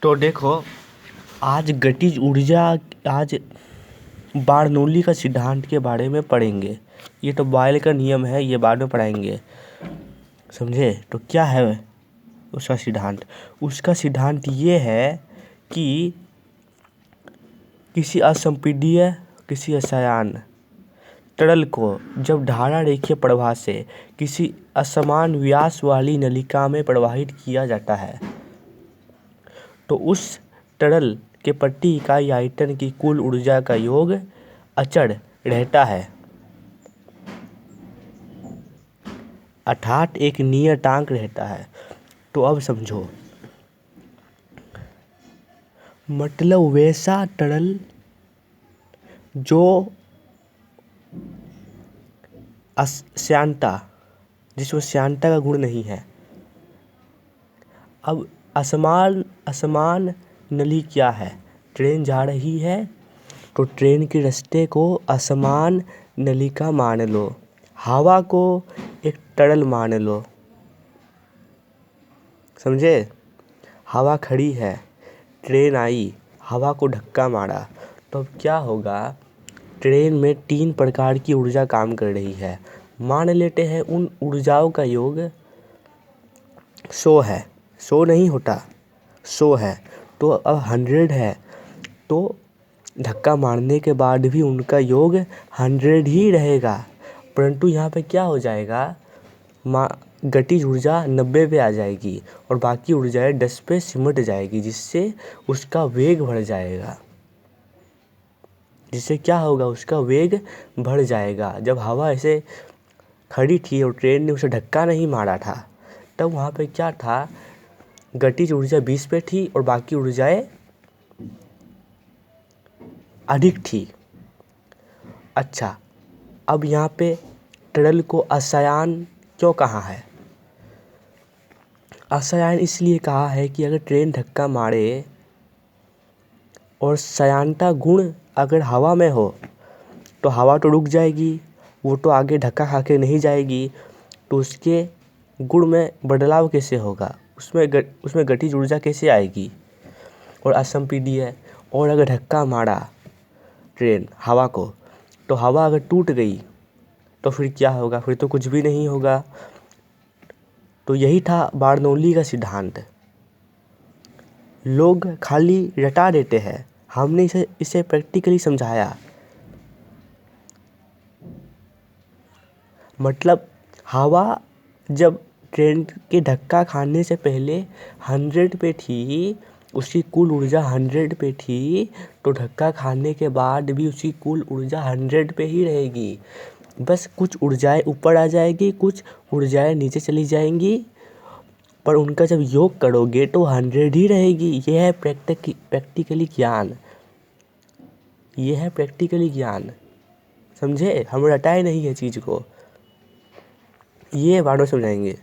तो देखो, आज गतिज ऊर्जा, आज बारनौली का सिद्धांत के बारे में पढ़ेंगे। ये तो बॉयल का नियम है, ये बाद में पढ़ाएंगे, समझे। तो क्या है उसका सिद्धांत? उसका सिद्धांत ये है कि किसी असंपीड्य, किसी असायान तरल को जब धारा रेखीय प्रवाह से किसी असमान व्यास वाली नलिका में प्रवाहित किया जाता है तो उस तरल के प्रति इकाई आयतन की कुल ऊर्जा का योग अचर रहता है, अर्थात एक नियतांक रहता है। तो अब समझो, मतलब वैसा तरल जो श्यानता, जिसमें श्यानता का गुण नहीं है। अब असमान नली क्या है? ट्रेन जा रही है तो ट्रेन के रास्ते को असमान नलिका मान लो, हवा को एक तरल मान लो, समझे। हवा खड़ी है, ट्रेन आई, हवा को धक्का मारा, तो अब क्या होगा? ट्रेन में 3 प्रकार की ऊर्जा काम कर रही है। मान लेते हैं उन ऊर्जाओं का योग 100 है, 100 नहीं होता, 100 है। तो अब 100 है, तो धक्का मारने के बाद भी उनका योग 100 ही रहेगा। परंतु यहाँ पे क्या हो जाएगा? गतिज ऊर्जा 90 पे आ जाएगी और बाकी ऊर्जाएं 10 पे सिमट जाएगी, जिससे उसका वेग बढ़ जाएगा। जिससे क्या होगा? उसका वेग बढ़ जाएगा। जब हवा ऐसे खड़ी थी और ट्रेन ने उसे धक्का नहीं मारा था, तब वहाँ पे क्या था? गतिज ऊर्जा 20 पे थी और बाकी ऊर्जाएं अधिक थी। अच्छा, अब यहाँ पे तरल को असायान क्यों कहा है? असायान इसलिए कहा है कि अगर ट्रेन धक्का मारे और श्यानता गुण अगर हवा में हो तो हवा तो रुक जाएगी, वो तो आगे धक्का खा के नहीं जाएगी, तो उसके गुण में बदलाव कैसे होगा? उसमें गतिज ऊर्जा कैसे आएगी? और असंपीड्य, और अगर धक्का मारा ट्रेन हवा को, तो हवा अगर टूट गई तो फिर क्या होगा? फिर तो कुछ भी नहीं होगा। तो यही था बारनौली का सिद्धांत। लोग खाली रटा देते हैं, हमने इसे प्रैक्टिकली समझाया। मतलब हवा जब ट्रेन के धक्का खाने से पहले 100 पे थी, उसकी कुल ऊर्जा 100 पे थी, तो धक्का खाने के बाद भी उसकी कुल ऊर्जा 100 पे ही रहेगी। बस कुछ ऊर्जाएं ऊपर आ जाएगी, कुछ ऊर्जाएं नीचे चली जाएंगी, पर उनका जब योग करोगे तो 100 ही रहेगी। यह है प्रैक्टिकली ज्ञान, यह है प्रैक्टिकली ज्ञान, समझे। हम रटाए नहीं है चीज़ को, ये बार बार समझाएंगे।